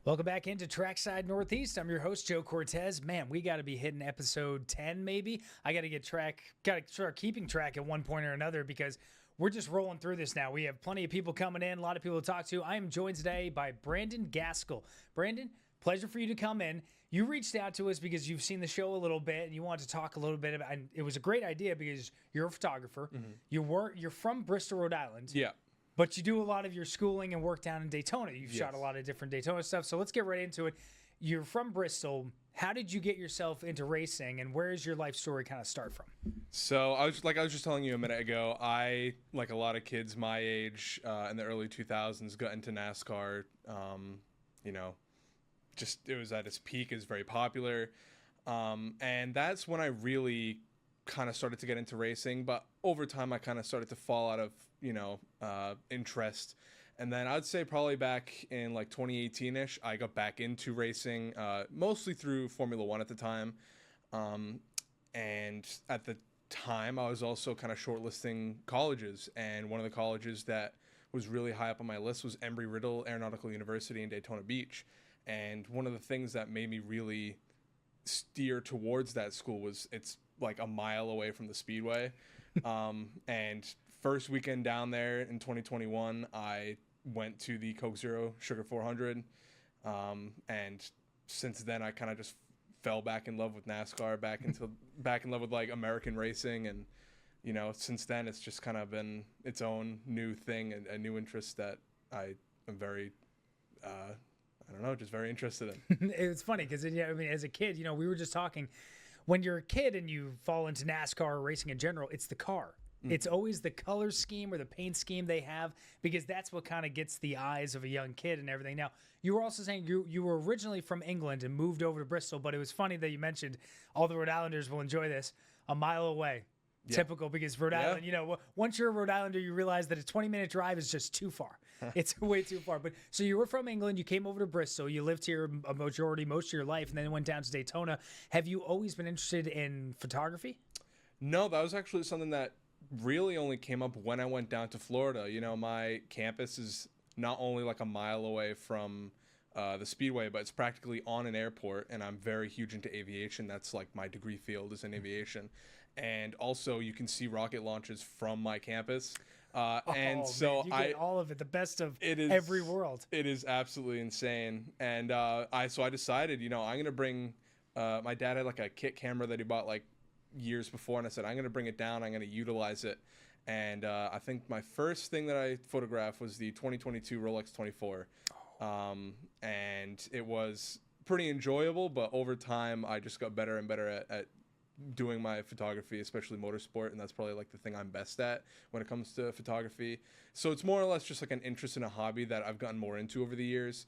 Welcome back into Trackside Northeast. I'm your host, Joe Cortese. Man, we got to be hitting episode 10, maybe. I got to start keeping track at one point or another because we're just rolling through this now. We have plenty of people coming in, a lot of people to talk to. I am joined today by Brandon Gaskell. Brandon, pleasure for you to come in. You reached out to us because you've seen the show a little bit and you want to talk a little bit about, and it was a great idea because you're a photographer. Mm-hmm. You're from Bristol, Rhode Island. Yeah. But you do a lot of your schooling and work down in Daytona. You've shot a lot of different Daytona stuff. So let's get right into it. You're from Bristol. How did you get yourself into racing, and where does your life story kind of start from? So I was just telling you a minute ago, I, like a lot of kids my age in the early 2000s, got into NASCAR. It was at its peak. It was very popular. And that's when I really kind of started to get into racing. But over time, I kind of started to fall out of, interest. And then I'd say probably back in like 2018-ish, I got back into racing, mostly through Formula One at the time. And at the time, I was also kind of shortlisting colleges. And one of the colleges that was really high up on my list was Embry-Riddle Aeronautical University in Daytona Beach. And one of the things that made me really steer towards that school was it's like a mile away from the Speedway. And first weekend down there in 2021, I went to the Coke Zero Sugar 400. And since then, I kind of just fell back in love with NASCAR, back in love with like American racing. And, since then, it's just kind of been its own new thing and a new interest that I am very, just very interested in. It's funny because, as a kid, we were just talking, when you're a kid and you fall into NASCAR or racing in general, it's the car. It's always the color scheme or the paint scheme they have because that's what kind of gets the eyes of a young kid and everything. Now, you were also saying you were originally from England and moved over to Bristol, but it was funny that you mentioned all the Rhode Islanders will enjoy this, a mile away. Yeah. Typical because Rhode Island, once you're a Rhode Islander, you realize that a 20-minute drive is just too far. It's way too far. But so you were from England, you came over to Bristol, you lived here most of your life, and then went down to Daytona. Have you always been interested in photography? No, that was actually something that really only came up when I went down to Florida. My campus is not only like a mile away from the Speedway, but it's practically on an airport, and I'm very huge into aviation. That's like my degree field is in aviation. And also you can see rocket launches from my campus. And so man, you get all of it, the best of every world. It is absolutely insane. And I decided, I'm going to bring, my dad had like a kit camera that he bought like years before, and I said, I'm going to bring it down, I'm going to utilize it. And I think my first thing that I photographed was the 2022 Rolex 24. And it was pretty enjoyable, but over time I just got better and better at doing my photography, especially motorsport, and that's probably like the thing I'm best at when it comes to photography. So it's more or less just like an interest in a hobby that I've gotten more into over the years.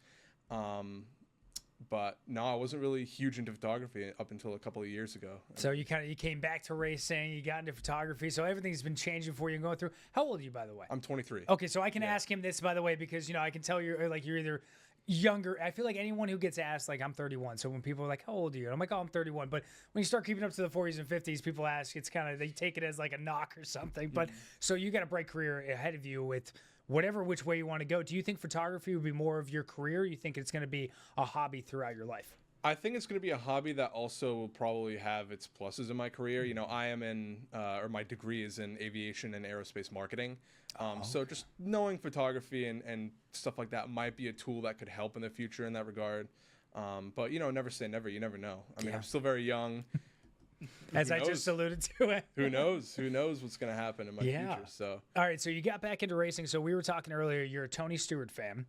But no, I wasn't really huge into photography up until a couple of years ago. So you came back to racing, you got into photography, so everything's been changing for you and going through. How old are you, by the way? I'm 23. Okay, so I can ask him this, by the way, because I can tell you're either younger. I feel like anyone who gets asked, like, I'm 31. So when people are like, how old are you? I'm like, oh, I'm 31. But when you start creeping up to the 40s and 50s, people ask, it's kind of, they take it as like a knock or something. But so you got a bright career ahead of you with which way you want to go. Do you think photography would be more of your career? Or you think it's going to be a hobby throughout your life? I think it's going to be a hobby that also will probably have its pluses in my career. I am in, or my degree is in aviation and aerospace marketing. So just knowing photography and stuff like that might be a tool that could help in the future in that regard. But, never say never. You never know. I mean, I'm still very young. As I just alluded to it. Who knows? Who knows what's going to happen in my future? So. All right. So you got back into racing. So we were talking earlier, you're a Tony Stewart fan.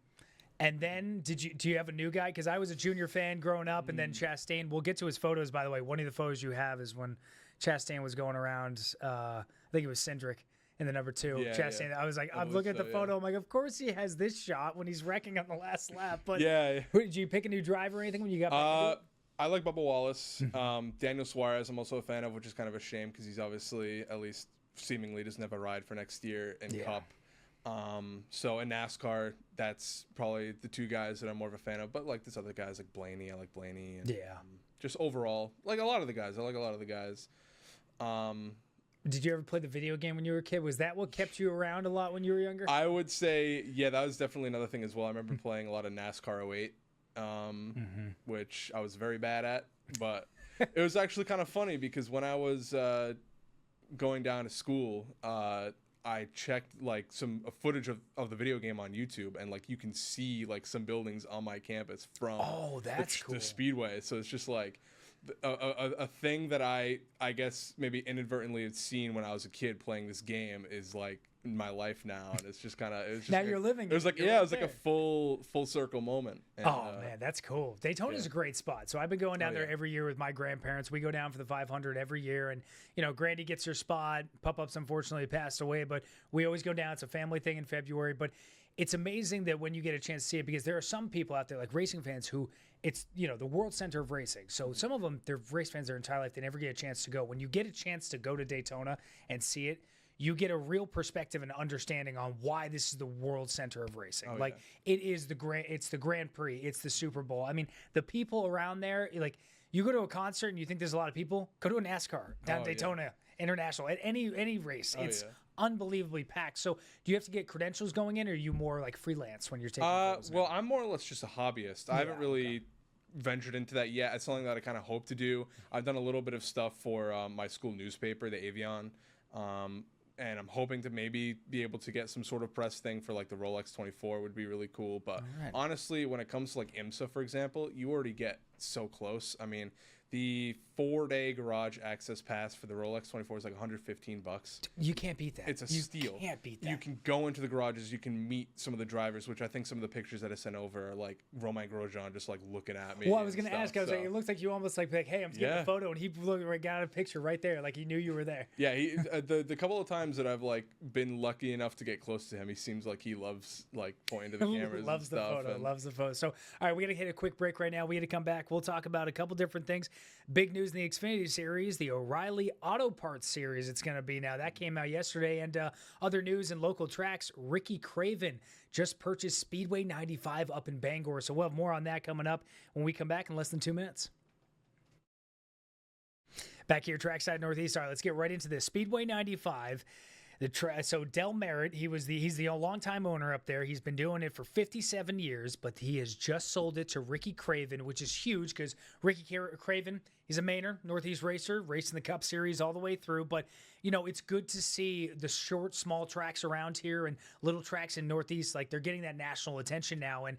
And then do you have a new guy? Because I was a junior fan growing up, and then Chastain. We'll get to his photos, by the way. One of the photos you have is when Chastain was going around. I think it was Cindric in the number 2. Yeah, Chastain. Yeah. I was like, I'm looking at the photo. I'm like, of course he has this shot when he's wrecking on the last lap. But did you pick a new driver or anything when you got back? I like Bubba Wallace. Daniel Suarez, I'm also a fan of, which is kind of a shame because he's obviously, at least seemingly, doesn't have a ride for next year in Cup. So in NASCAR, that's probably the two guys that I'm more of a fan of. But like this other guys like Blaney, I like Blaney. And, just overall, like a lot of the guys. I like a lot of the guys. Did you ever play the video game when you were a kid? Was that what kept you around a lot when you were younger? I would say, yeah, that was definitely another thing as well. I remember playing a lot of NASCAR 08. which I was very bad at. But it was actually kind of funny because when I was going down to school, I checked like some footage of the video game on YouTube, and like you can see like some buildings on my campus from the Speedway. So it's just like a thing that I guess maybe inadvertently had seen when I was a kid playing this game is like in my life now, and it's just kind of now you're living. It was like it was like a full circle moment. And, man, that's cool. Daytona's a great spot. So I've been going down there every year with my grandparents. We go down for the 500 every year, and Grandy gets your spot. Pup-Up's unfortunately passed away, but we always go down. It's a family thing in February, but it's amazing that when you get a chance to see it, because there are some people out there like racing fans who it's the world center of racing. So some of them, they're race fans their entire life. They never get a chance to go. When you get a chance to go to Daytona and see it, you get a real perspective and understanding on why this is the world center of racing. It is it's the Grand Prix, it's the Super Bowl. I mean, the people around there, like you go to a concert and you think there's a lot of people, go to a NASCAR down Daytona International at any race. It's unbelievably packed. So do you have to get credentials going in, or are you more like freelance when you're taking photos? Well, I'm more or less just a hobbyist. I haven't really ventured into that yet. It's something that I kind of hope to do. I've done a little bit of stuff for my school newspaper, the Avion. And I'm hoping to maybe be able to get some sort of press thing for like the Rolex 24 would be really cool. But honestly, when it comes to like IMSA, for example, you already get so close. I mean, the 4-day garage access pass for the Rolex 24 is like $115. You can't beat that. It's a steal. You can't beat that. You can go into the garages. You can meet some of the drivers, which I think some of the pictures that I sent over are like Romain Grosjean just like looking at me. Well, I was going to ask. I was like, it looks like you almost like, hey, I'm getting a photo, and he got a picture right there, like he knew you were there. Yeah, he, the couple of times that I've like been lucky enough to get close to him, he seems like he loves like pointing to the cameras. Loves the photo. Loves the photo. So, all right, we got to hit a quick break right now. We got to come back. We'll talk about a couple different things. Big news in the Xfinity Series, the O'Reilly Auto Parts Series. It's going to be now. That came out yesterday. And other news in local tracks, Ricky Craven just purchased Speedway 95 up in Bangor. So we'll have more on that coming up when we come back in less than 2 minutes. Back here, Trackside Northeast. All right, let's get right into this. Speedway 95. So Del Merritt, he's the longtime owner up there. He's been doing it for 57 years, but he has just sold it to Ricky Craven, which is huge because Ricky Craven, he's a Mainer, Northeast racer, racing the Cup Series all the way through. But, it's good to see the short, small tracks around here and little tracks in Northeast. Like, they're getting that national attention now. And,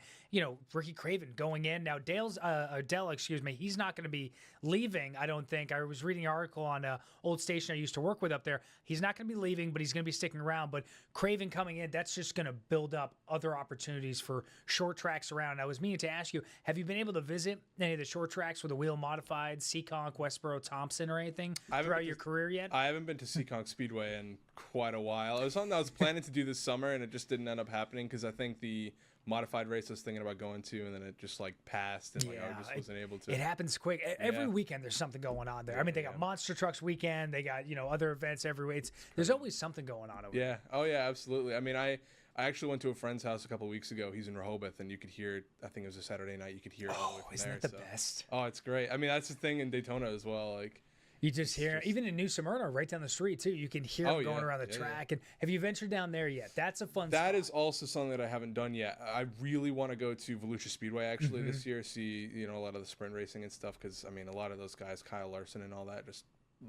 Ricky Craven going in. Now, Del, he's not going to be leaving, I don't think. I was reading an article on an old station I used to work with up there. He's not going to be leaving, but he's going to be sticking around. But Craven coming in, that's just going to build up other opportunities for short tracks around. I was meaning to ask you, have you been able to visit any of the short tracks with the wheel modified, Seekonk, Westboro, Thompson, or anything throughout your career yet? I haven't been to Seekonk Speedway in quite a while. It was something I was planning to do this summer, and it just didn't end up happening because I think the modified race I was thinking about going to, and then it just like passed, and I just wasn't able to. It happens quick. Every weekend there's something going on there. I mean, they got Monster Trucks weekend. They got other events every week. There's always something going on over there. Oh yeah, absolutely. I mean, I actually went to a friend's house a couple of weeks ago. He's in Rehoboth, and you could hear. I think it was a Saturday night. You could hear it all the way from isn't there. That the best? Oh, it's great. I mean, that's the thing in Daytona as well. Like. You just hear, even in New Smyrna, right down the street, too, you can hear them going around the track. And have you ventured down there yet? That's a fun spot. That is also something that I haven't done yet. I really want to go to Volusia Speedway, actually, this year, see, a lot of the sprint racing and stuff, because, I mean, a lot of those guys, Kyle Larson and all that, just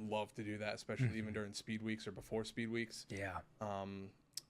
love to do that, especially even during speed weeks or before speed weeks. Yeah.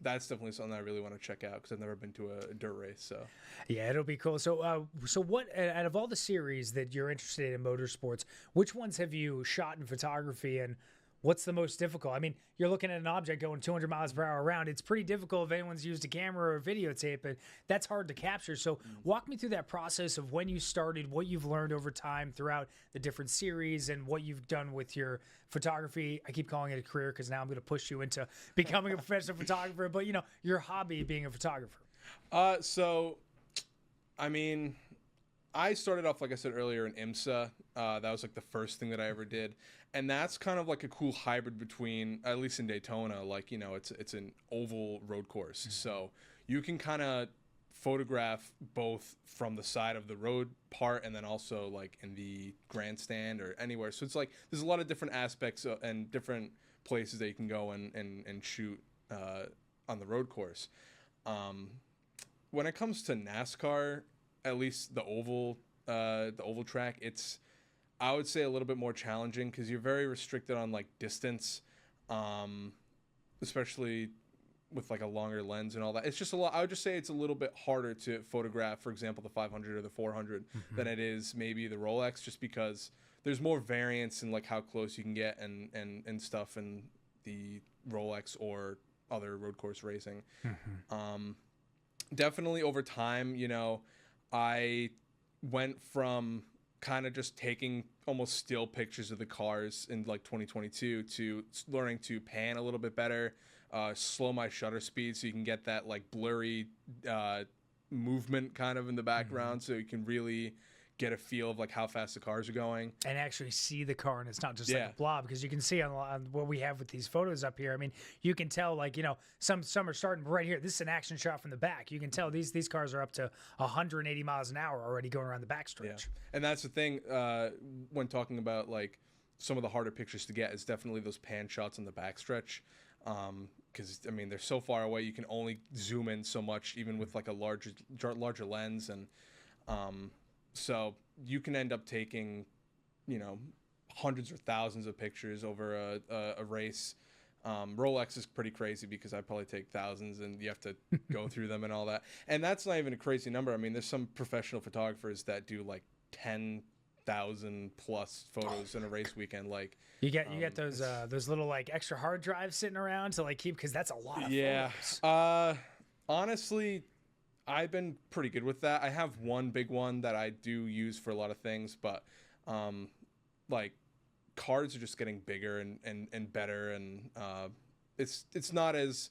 That's definitely something I really want to check out because I've never been to a dirt race. So yeah, it'll be cool. So, so what out of all the series that you're interested in motorsports, which ones have you shot in photography, and what's the most difficult? I mean, you're looking at an object going 200 miles per hour around. It's pretty difficult if anyone's used a camera or a videotape, but that's hard to capture. So walk me through that process of when you started, what you've learned over time throughout the different series, and what you've done with your photography. I keep calling it a career because now I'm going to push you into becoming a professional photographer, but your hobby being a photographer. So, I mean, I started off, like I said earlier, in IMSA. That was like the first thing that I ever did. And that's kind of like a cool hybrid between, at least in Daytona, like, it's an oval road course. So you can kind of photograph both from the side of the road part and then also like in the grandstand or anywhere. So it's like there's a lot of different aspects and different places that you can go and shoot on the road course. When it comes to NASCAR, at least the oval track, it's, I would say, a little bit more challenging because you're very restricted on like distance, especially with like a longer lens and all that. It's just a lot. I would just say it's a little bit harder to photograph, for example, the 500 or the 400 than it is maybe the Rolex, just because there's more variance in like how close you can get and stuff in the Rolex or other road course racing. Definitely over time, you know, I went from kind of just taking almost still pictures of the cars in like 2022 to learning to pan a little bit better, slow my shutter speed so you can get that like blurry movement kind of in the background, so you can really get a feel of like how fast the cars are going and actually see the car, and it's not just like a blob, because you can see on what we have with these photos up here. I mean, you can tell, like, you know, some are starting right here. This is an action shot from the back. You can tell these cars are up to 180 miles an hour already going around the backstretch. And that's the thing when talking about like some of the harder pictures to get is definitely those pan shots on the backstretch, because I mean they're so far away, you can only zoom in so much even with like a larger lens, and so you can end up taking, you know, hundreds or thousands of pictures over a race. Rolex is pretty crazy because I probably take thousands and you have to go through them and all that. And that's not even a crazy number. I mean, there's some professional photographers that do like 10,000 plus photos in a race weekend. Like you get those little like extra hard drives sitting around to like keep, because that's a lot of photos. Honestly, I've been pretty good with that. I have one big one that I do use for a lot of things, but like cards are just getting bigger and better, and it's not as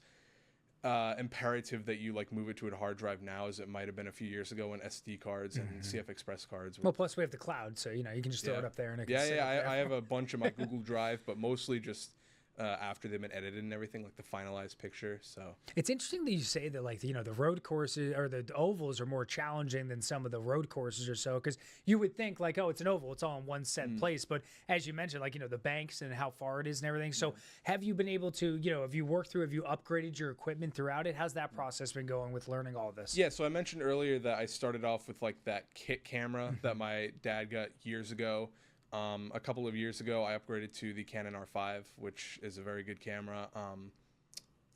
imperative that you like move it to a hard drive now as it might have been a few years ago when SD cards and CF Express cards were. Well, plus we have the cloud, so you know you can just throw it up there and it can sit up there. I have a bunch of my Google Drive, but mostly just after they've been edited and everything, like the finalized picture. So it's interesting that you say that, like, you know, the road courses or the ovals are more challenging than some of the road courses or so, because you would think like, oh, it's an oval, it's all in one set place, but as you mentioned, like, you know, the banks and how far it is and everything. So have you been able to, you know, have you upgraded your equipment throughout it? How's that process been going with learning all this? Yeah, so I mentioned earlier that I started off with like that kit camera that my dad got years ago. A couple of years ago, I upgraded to the Canon R5, which is a very good camera.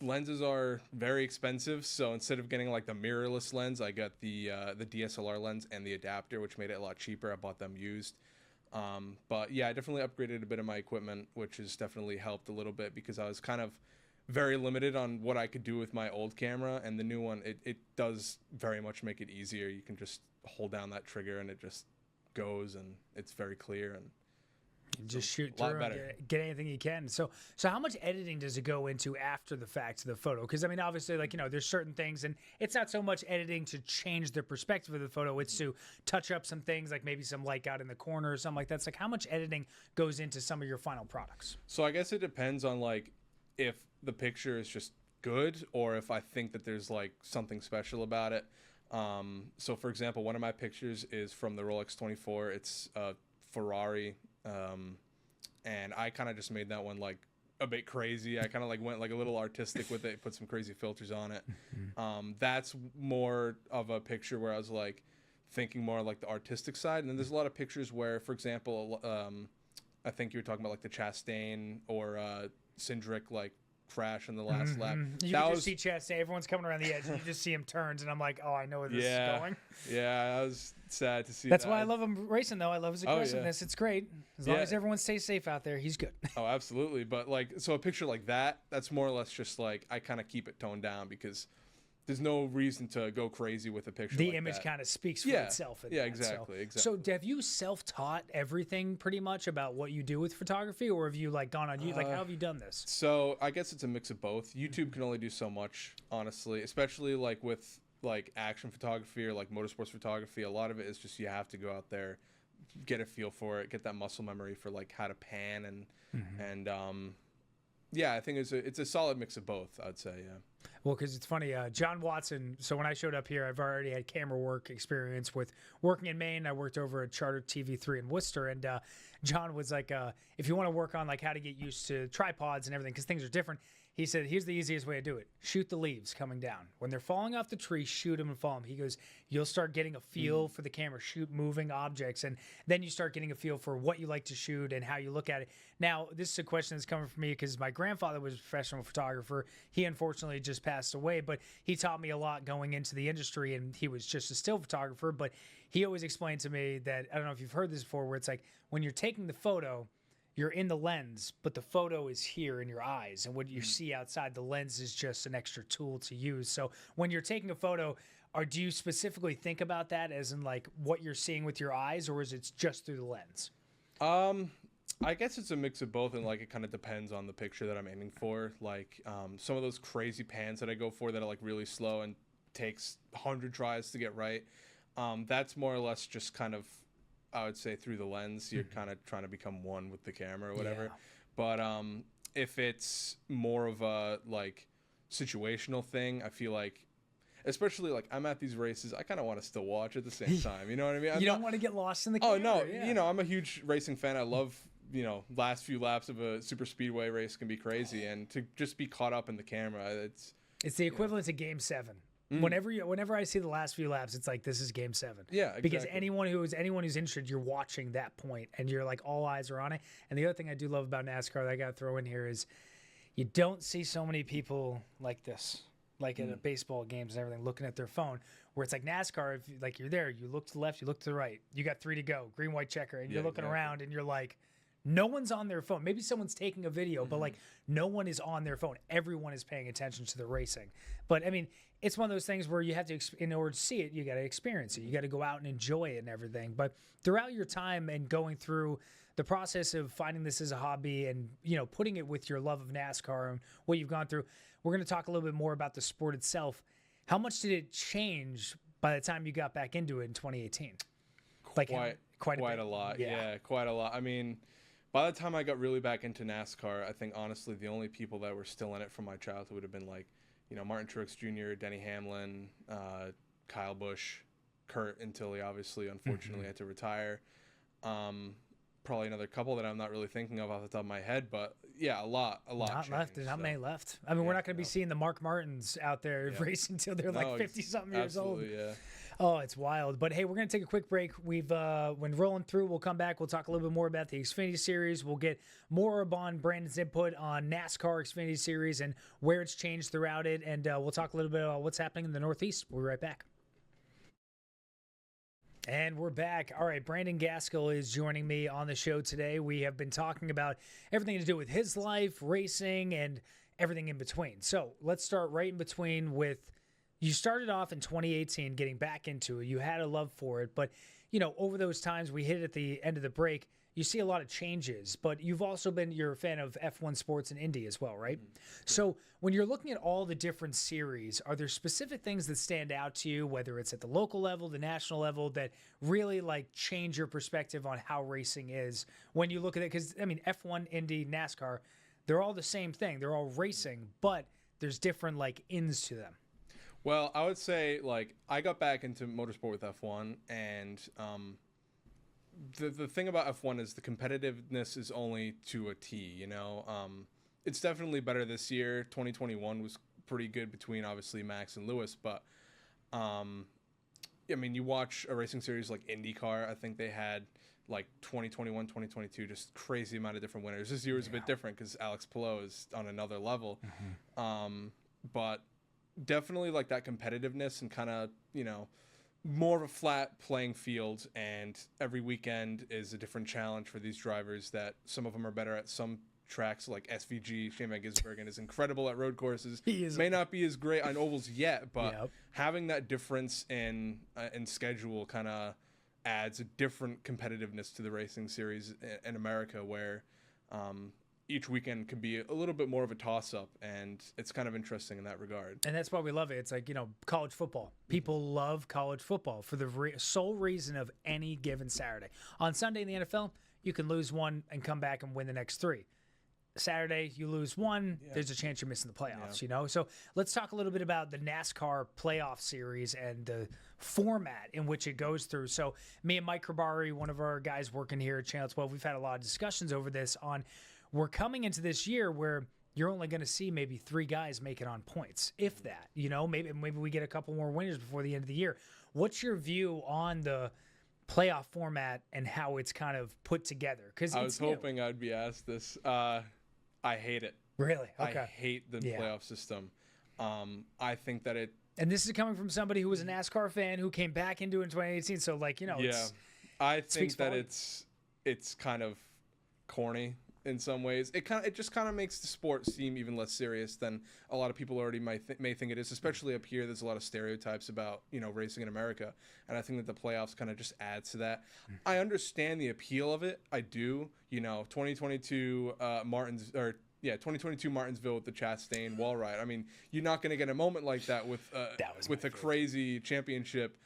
Lenses are very expensive, so instead of getting like the mirrorless lens, I got the DSLR lens and the adapter, which made it a lot cheaper. I bought them used. But yeah, I definitely upgraded a bit of my equipment, which has definitely helped a little bit because I was kind of very limited on what I could do with my old camera, and the new one, it does very much make it easier. You can just hold down that trigger and it just goes, and it's very clear, and just shoot through and get anything you can. So how much editing does it go into after the fact of the photo? Because I mean, obviously, like, you know, there's certain things, and it's not so much editing to change the perspective of the photo, it's to touch up some things, like maybe some light out in the corner or something like that. It's like, how much editing goes into some of your final products? So I guess it depends on like if the picture is just good or if I think that there's like something special about it. So for example, one of my pictures is from the Rolex 24. It's a Ferrari, and I kind of just made that one like a bit crazy. I kind of like went like a little artistic with it, put some crazy filters on it. That's more of a picture where I was like thinking more like the artistic side. And then there's a lot of pictures where, for example, I think you were talking about like the Chastain or Cindric like crash in the last lap. You can just see Chastain. Everyone's coming around the edge, and you just see him turns, and I'm like, oh, I know where this is going. Yeah, I was sad to see. That's why I love him racing, though. I love his aggressiveness. It's great. As long as everyone stays safe out there, he's good. Oh, absolutely. But like, so a picture like that, that's more or less just like I kind of keep it toned down because there's no reason to go crazy with a picture. The image kind of speaks for itself. Yeah, exactly. So have you self-taught everything pretty much about what you do with photography, or have you like gone on YouTube? Like, how have you done this? So I guess it's a mix of both. YouTube can only do so much, honestly, especially like with like action photography or like motorsports photography. A lot of it is just you have to go out there, get a feel for it, get that muscle memory for like how to pan and yeah, I think it's a solid mix of both, I'd say. Yeah. Well, because it's funny, John Watson. So when I showed up here, I've already had camera work experience with working in Maine. I worked over at Charter TV3 in Worcester, and John was like, if you want to work on like how to get used to tripods and everything, because things are different. He said, here's the easiest way to do it. Shoot the leaves coming down. When they're falling off the tree, shoot them and fall them. He goes, you'll start getting a feel for the camera, shoot moving objects, and then you start getting a feel for what you like to shoot and how you look at it. Now, this is a question that's coming from me because my grandfather was a professional photographer. He unfortunately just passed away, but he taught me a lot going into the industry, and he was just a still photographer, but he always explained to me that, I don't know if you've heard this before, where it's like when you're taking the photo, you're in the lens, but the photo is here in your eyes. And what you see outside the lens is just an extra tool to use. So when you're taking a photo, do you specifically think about that as in like what you're seeing with your eyes, or is it just through the lens? I guess it's a mix of both, and like it kind of depends on the picture that I'm aiming for. Like some of those crazy pans that I go for that are like really slow and takes 100 tries to get right. That's more or less just kind of, I would say, through the lens. You're kind of trying to become one with the camera or whatever. Yeah. But if it's more of a like situational thing, I feel like, especially like I'm at these races, I kind of want to still watch at the same time. You know what I mean? You don't want to get lost in the Oh camera. no, Yeah. you know, I'm a huge racing fan. I love, you know, last few laps of a super speedway race can be crazy, and to just be caught up in the camera, It's the equivalent to Game 7. Whenever I see the last few laps, it's like this is Game 7. Yeah, exactly. Because anyone who's interested, you're watching that point, and you're like all eyes are on it. And the other thing I do love about NASCAR that I got to throw in here is you don't see so many people like this, like at baseball games and everything, looking at their phone. Where it's like NASCAR, if like you're there, you look to the left, you look to the right, you got 3 to go, green, white checker, and you're looking around, and you're like, no one's on their phone. Maybe someone's taking a video, but like no one is on their phone. Everyone is paying attention to the racing. But I mean, it's one of those things where you have to, in order to see it, you got to experience it. You got to go out and enjoy it and everything. But throughout your time and going through the process of finding this as a hobby and, you know, putting it with your love of NASCAR and what you've gone through, we're going to talk a little bit more about the sport itself. How much did it change by the time you got back into it in 2018? Like quite a lot. Yeah, quite a lot. I mean, by the time I got really back into NASCAR, I think honestly the only people that were still in it from my childhood would have been like, you know, Martin Truex Jr., Denny Hamlin, Kyle Busch, Kurt, until he obviously unfortunately had to retire. Probably another couple that I'm not really thinking of off the top of my head, but yeah, a lot. Not left. There's not many left. I mean, we're not going to be seeing the Mark Martins out there racing until they're like 50-something years old. Absolutely, yeah. Oh, it's wild. But hey, we're going to take a quick break. We've when rolling through, we'll come back. We'll talk a little bit more about the Xfinity Series. We'll get more on Brandon's input on NASCAR Xfinity Series and where it's changed throughout it. And we'll talk a little bit about what's happening in the Northeast. We'll be right back. And we're back. All right, Brandon Gaskell is joining me on the show today. We have been talking about everything to do with his life, racing, and everything in between. So let's start right in between with, you started off in 2018 getting back into it. You had a love for it, but you know, over those times we hit at the end of the break, you see a lot of changes, but you're a fan of F1 sports and Indy as well, right? So when you're looking at all the different series, are there specific things that stand out to you, whether it's at the local level, the national level, that really like change your perspective on how racing is when you look at it? Because I mean, F1, Indy, NASCAR, they're all the same thing. They're all racing, but there's different like ins to them. Well, I would say like I got back into motorsport with F1, and the thing about F1 is the competitiveness is only to a T, you know. It's definitely better this year. 2021 was pretty good between obviously Max and Lewis, but I mean, you watch a racing series like IndyCar, I think they had like 2021, 2022, just crazy amount of different winners. This year was a bit different because Alex Palou is on another level. But definitely like that competitiveness and kind of, you know, more of a flat playing field, and every weekend is a different challenge for these drivers. That some of them are better at some tracks like SVG. Shane Van Gisbergen is incredible at road courses. He is. May not be as great on ovals yet, but having that difference in schedule kind of adds a different competitiveness to the racing series in America, where each weekend can be a little bit more of a toss-up, and it's kind of interesting in that regard. And that's why we love it. It's like, you know, college football. People love college football for the sole reason of any given Saturday. On Sunday in the NFL, you can lose one and come back and win the next 3. Saturday, you lose one, there's a chance you're missing the playoffs, you know? So let's talk a little bit about the NASCAR playoff series and the format in which it goes through. So me and Mike Krabari, one of our guys working here at Channel 12, we've had a lot of discussions over this on we're coming into this year where you're only going to see maybe 3 guys make it on points, if that, you know, maybe we get a couple more winners before the end of the year. What's your view on the playoff format and how it's kind of put together? Because I was hoping I'd be asked this. I hate it. Really? Okay. I hate the playoff system. I think that it. And this is coming from somebody who was a NASCAR fan who came back into it in 2018. So, like, you know, I think that it's kind of corny in some ways. It just kind of makes the sport seem even less serious than a lot of people already may think it is. Especially up here, there's a lot of stereotypes about, you know, racing in America, and I think that the playoffs kind of just adds to that. I understand the appeal of it. I do. You know, 2022 Martinsville with the Chastain wall ride. I mean, you're not going to get a moment like that with a crazy championship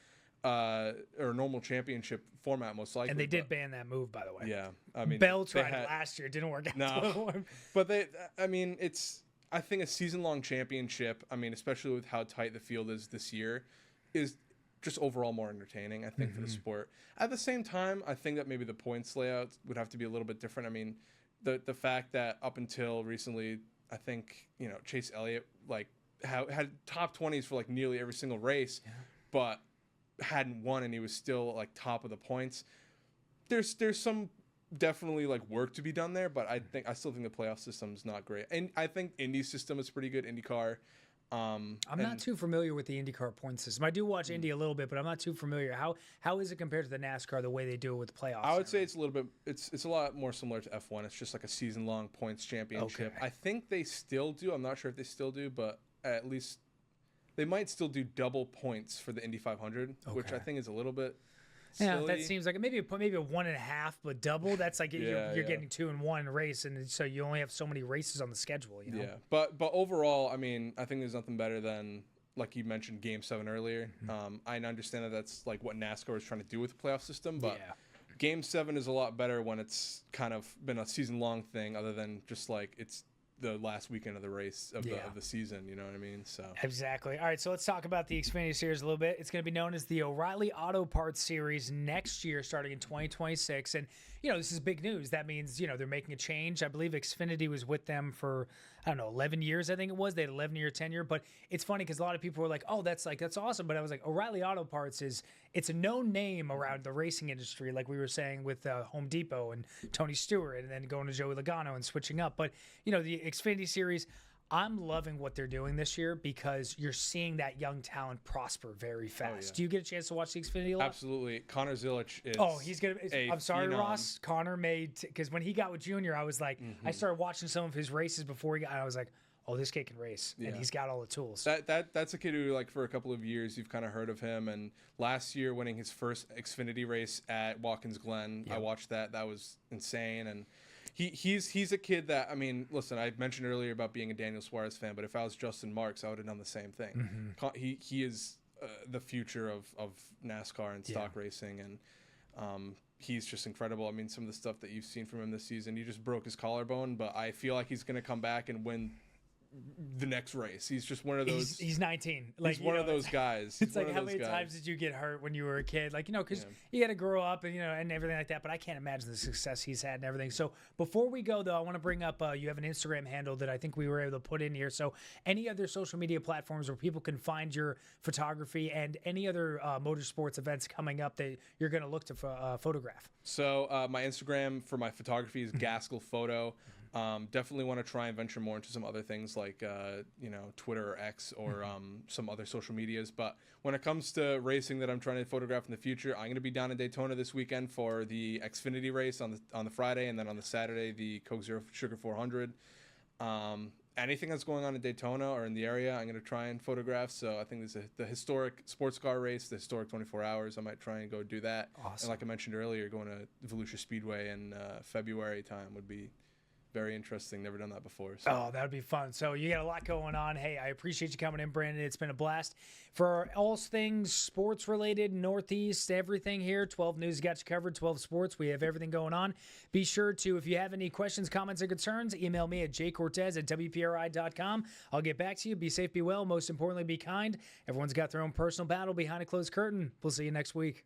or normal championship format, most likely. And they did ban that move, by the way. Yeah, I mean, Bell tried it last year, it didn't work out. No, but I think a season-long championship, I mean, especially with how tight the field is this year, is just overall more entertaining, I think, for the sport. At the same time, I think that maybe the points layout would have to be a little bit different. I mean, the fact that up until recently, I think, you know, Chase Elliott had top 20s for like nearly every single race, but hadn't won, and he was still like top of the points. There's some definitely like work to be done there, but I still think the playoff system's not great. And I think Indy's system is pretty good, IndyCar. I'm not too familiar with the IndyCar point system. I do watch Indy a little bit, but I'm not too familiar. How is it compared to the NASCAR, the way they do it with the playoffs? I would say it's a little bit. It's a lot more similar to F1. It's just like a season-long points championship. Okay. I think they still do. I'm not sure if they still do, but at least they might still do double points for the Indy 500, which I think is a little bit silly. Yeah, that seems like maybe a 1.5, but double. That's like you're getting 2 in one race, and so you only have so many races on the schedule. You know? Yeah, but overall, I mean, I think there's nothing better than, like you mentioned, Game 7 earlier. I understand that that's like what NASCAR is trying to do with the playoff system, but Game 7 is a lot better when it's kind of been a season-long thing, other than just like it's the last weekend of the race of the season, you know what I mean? So exactly. All right, so let's talk about the Xfinity Series a little bit. It's going to be known as the O'Reilly Auto Parts Series next year, starting in 2026. And you know, this is big news. That means, you know, they're making a change. I believe Xfinity was with them for, I don't know, 11 years, I think it was. They had 11-year tenure. But it's funny because a lot of people were like, oh, that's awesome. But I was like, O'Reilly Auto Parts it's a known name around the racing industry, like we were saying with Home Depot and Tony Stewart, and then going to Joey Logano and switching up. But, you know, the Xfinity Series, I'm loving what they're doing this year because you're seeing that young talent prosper very fast. Oh, yeah. Do you get a chance to watch the Xfinity a lot? Absolutely. Connor Zilic is he's gonna. I'm sorry, phenom. Ross. Connor made because when he got with Junior, I was like, I started watching some of his races before he got. I was like, oh, this kid can race, and he's got all the tools. That's a kid who, like, for a couple of years you've kind of heard of him, and last year winning his first Xfinity race at Watkins Glen, I watched that. That was insane, and. He's a kid that, I mean, listen, I mentioned earlier about being a Daniel Suarez fan, but if I was Justin Marks, I would have done the same thing. He is the future of NASCAR and stock racing, and he's just incredible. I mean, some of the stuff that you've seen from him this season, he just broke his collarbone, but I feel like he's going to come back and win the next race. He's just one of those. He's 19. Like, he's one of those guys. It's like, how many times did you get hurt when you were a kid? Like, you know, because you got to grow up and, you know, and everything like that. But I can't imagine the success he's had and everything. So before we go, though, I want to bring up you have an Instagram handle that I think we were able to put in here. So any other social media platforms where people can find your photography and any other motorsports events coming up that you're going to look to photograph? So my Instagram for my photography is Gaskell Photo. Definitely want to try and venture more into some other things like, you know, Twitter or X or some other social medias. But when it comes to racing that I'm trying to photograph in the future, I'm going to be down in Daytona this weekend for the Xfinity race on the Friday, and then on the Saturday, the Coke Zero Sugar 400. Anything that's going on in Daytona or in the area, I'm going to try and photograph. So I think there's the historic sports car race, the historic 24 hours. I might try and go do that. Awesome. And like I mentioned earlier, going to Volusia Speedway in February time would be very interesting. Never done that before. So. Oh, that would be fun. So you got a lot going on. Hey, I appreciate you coming in, Brandon. It's been a blast. For all things sports related, Northeast, everything here, 12 News got you covered, 12 Sports. We have everything going on. Be sure to, if you have any questions, comments, or concerns, email me at jcortez@WPRI.com. I'll get back to you. Be safe, be well. Most importantly, be kind. Everyone's got their own personal battle behind a closed curtain. We'll see you next week.